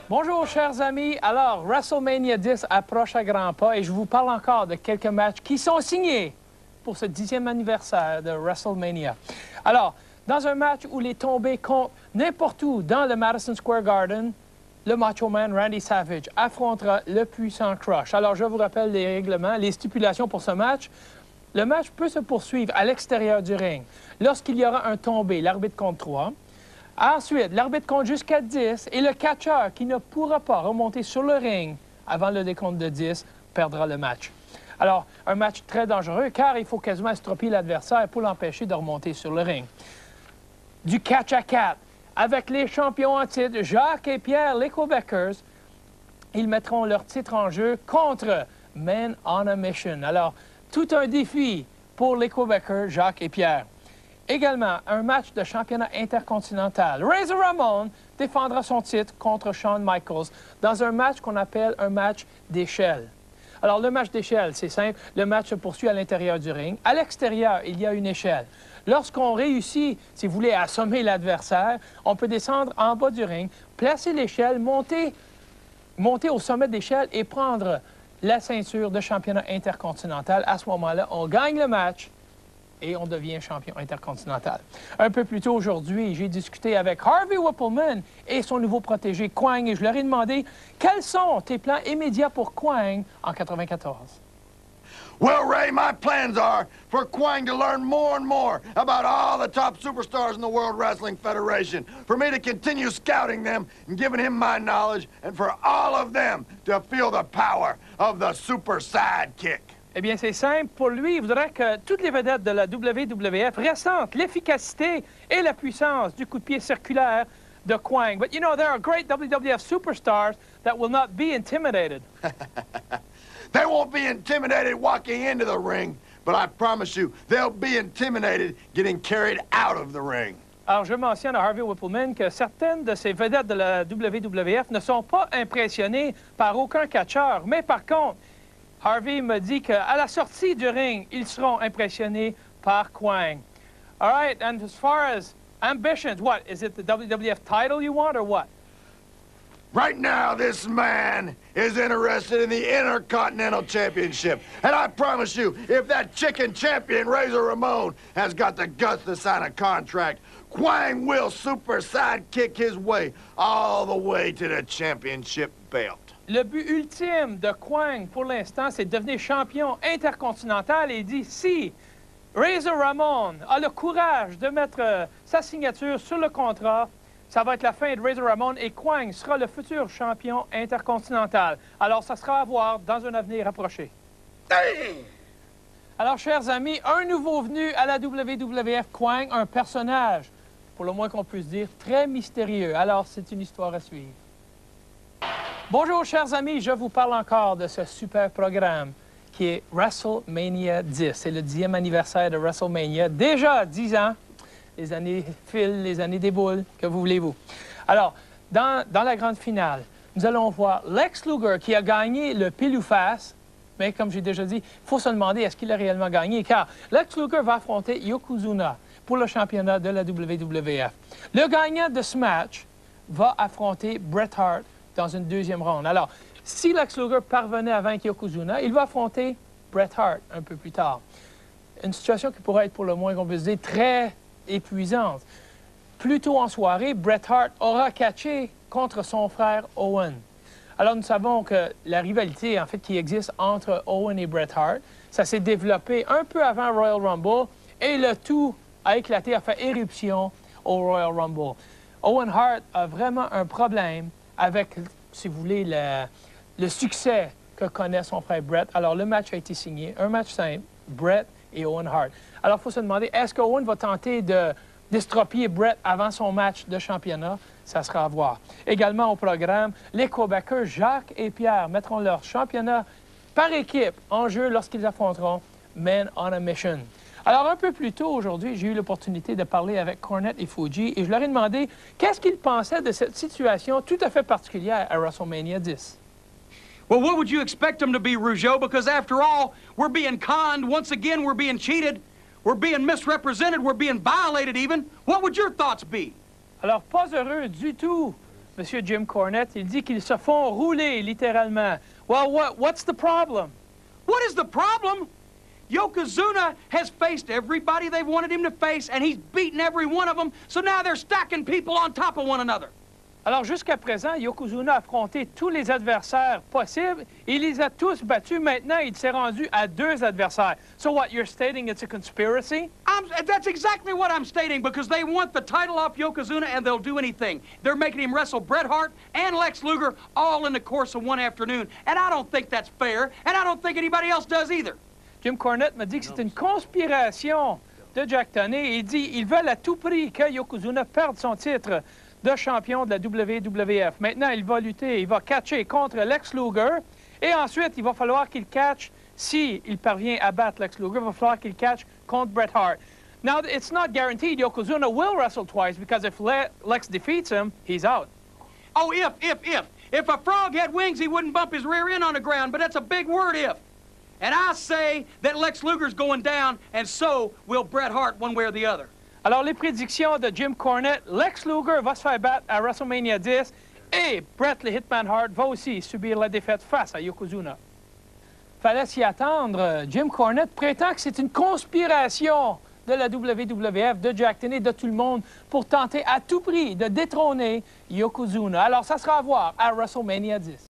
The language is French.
Bonjour, chers amis. Alors, WrestleMania 10 approche à grands pas et je vous parle encore de quelques matchs qui sont signés pour ce 10e anniversaire de WrestleMania. Alors, dans un match où les tombées comptent n'importe où dans le Madison Square Garden, le Macho Man Randy Savage affrontera le puissant Crush. Alors, je vous rappelle les règlements, les stipulations pour ce match. Le match peut se poursuivre à l'extérieur du ring. Lorsqu'il y aura un tombé, l'arbitre compte 3. Ensuite, l'arbitre compte jusqu'à 10 et le catcheur qui ne pourra pas remonter sur le ring avant le décompte de 10 perdra le match. Alors, un match très dangereux car il faut quasiment estropier l'adversaire pour l'empêcher de remonter sur le ring. Du catch à 4 avec les champions en titre, Jacques et Pierre, les Quebecers, ils mettront leur titre en jeu contre Men on a Mission. Alors, tout un défi pour les Quebecers, Jacques et Pierre. Également, un match de championnat intercontinental. Razor Ramon défendra son titre contre Shawn Michaels dans un match qu'on appelle un match d'échelle. Alors, le match d'échelle, c'est simple. Le match se poursuit à l'intérieur du ring. À l'extérieur, il y a une échelle. Lorsqu'on réussit, si vous voulez, à assommer l'adversaire, on peut descendre en bas du ring, placer l'échelle, monter au sommet de l'échelle et prendre la ceinture de championnat intercontinental. À ce moment-là, on gagne le match et on devient champion intercontinental. Un peu plus tôt aujourd'hui, j'ai discuté avec Harvey Whippleman et son nouveau protégé Kwang et je leur ai demandé quels sont tes plans immédiats pour Kwang en 94. Well, Ray, my plans are for Kwang to learn more and more about all the top superstars in the World Wrestling Federation, for me to continue scouting them and giving him my knowledge, and for all of them to feel the power of the super sidekick. Eh bien, c'est simple. Pour lui, il voudrait que toutes les vedettes de la WWF ressentent l'efficacité et la puissance du coup de pied circulaire de Kwang. But you know, there are great WWF superstars that will not be intimidated. They won't be intimidated walking into the ring, but I promise you, they'll be intimidated getting carried out of the ring. Alors, je mentionne à Harvey Whippleman que certaines de ces vedettes de la WWF ne sont pas impressionnées par aucun catcheur, mais par contre, Harvey me dit qu'à la sortie du ring, ils seront impressionnés par Kwang. All right, and as far as ambitions, what? Is it the WWF title you want or what? Right now, this man is interested in the Intercontinental Championship. And I promise you, if that chicken champion, Razor Ramon, has got the guts to sign a contract, Kwang will super sidekick his way all the way to the championship belt. Le but ultime de Kwang, pour l'instant, c'est de devenir champion intercontinental et il dit si Razor Ramon a le courage de mettre sa signature sur le contrat, ça va être la fin de Razor Ramon et Kwang sera le futur champion intercontinental. Alors, ça sera à voir dans un avenir approché. Hey! Alors, chers amis, un nouveau venu à la WWF, Kwang, un personnage, pour le moins qu'on puisse dire, très mystérieux. Alors, c'est une histoire à suivre. Bonjour, chers amis, je vous parle encore de ce super programme qui est WrestleMania 10. C'est le 10e anniversaire de WrestleMania. Déjà 10 ans, les années filent, les années déboulent, que vous voulez-vous. Alors, dans la grande finale, nous allons voir Lex Luger qui a gagné le pile ou face. Mais comme j'ai déjà dit, il faut se demander est-ce qu'il a réellement gagné, car Lex Luger va affronter Yokozuna pour le championnat de la WWF. Le gagnant de ce match va affronter Bret Hart dans une deuxième ronde. Alors, si Lex Luger parvenait à vaincre Yokozuna, il va affronter Bret Hart un peu plus tard. Une situation qui pourrait être, pour le moins qu'on puisse dire, très épuisante. Plus tôt en soirée, Bret Hart aura catché contre son frère Owen. Alors, nous savons que la rivalité, en fait, qui existe entre Owen et Bret Hart, ça s'est développé un peu avant Royal Rumble et le tout a éclaté, a fait éruption au Royal Rumble. Owen Hart a vraiment un problème avec, si vous voulez, le succès que connaît son frère Bret. Alors, le match a été signé, un match simple, Bret et Owen Hart. Alors, il faut se demander, est-ce que Owen va tenter d'estropier Bret avant son match de championnat? Ça sera à voir. Également au programme, les Quebecers Jacques et Pierre mettront leur championnat par équipe en jeu lorsqu'ils affronteront Men on a Mission. Alors, un peu plus tôt aujourd'hui, j'ai eu l'opportunité de parler avec Cornette et Fuji et je leur ai demandé qu'est-ce qu'ils pensaient de cette situation tout à fait particulière à WrestleMania 10. Well, what would you expect them to be, Rougeau? Because after all, we're being conned. Once again, we're being cheated. We're being misrepresented. We're being violated even. What would your thoughts be? Alors, pas heureux du tout Monsieur Jim Cornette, il dit qu'ils se font rouler, littéralement. Well, what's the problem? What is the problem? Yokozuna has faced everybody they've wanted him to face, and he's beaten every one of them, so now they're stacking people on top of one another. Alors, jusqu'à présent, Yokozuna a affronté tous les adversaires possibles. Il les a tous battus. Maintenant, il s'est rendu à 2 adversaires. So what, you're stating it's a conspiracy? That's exactly what I'm stating, because they want the title off Yokozuna, and they'll do anything. They're making him wrestle Bret Hart and Lex Luger all in the course of one afternoon, and I don't think that's fair, and I don't think anybody else does either. Jim Cornette m'a dit que c'est une conspiration de Jack Tunney. Il dit qu'ils veulent à tout prix que Yokozuna perde son titre de champion de la WWF. Maintenant, il va lutter, il va catcher contre Lex Luger. Et ensuite, il va falloir qu'il catch, s'il parvient à battre Lex Luger, il va falloir qu'il catch contre Bret Hart. Now, it's not guaranteed Yokozuna will wrestle twice, because if Lex defeats him, he's out. Oh, if. If a frog had wings, he wouldn't bump his rear end on the ground, but that's a big word, if. And I say that Lex Luger's going down, and so will Bret Hart, one way or the other. Alors, les prédictions de Jim Cornette, Lex Luger va se faire battre à WrestleMania 10 et Bret le Hitman Hart va aussi subir la défaite face à Yokozuna. Fallait s'y attendre. Jim Cornette prétend que c'est une conspiration de la WWF, de Jack Tunney, de tout le monde, pour tenter à tout prix de détrôner Yokozuna. Alors, ça sera à voir à WrestleMania 10.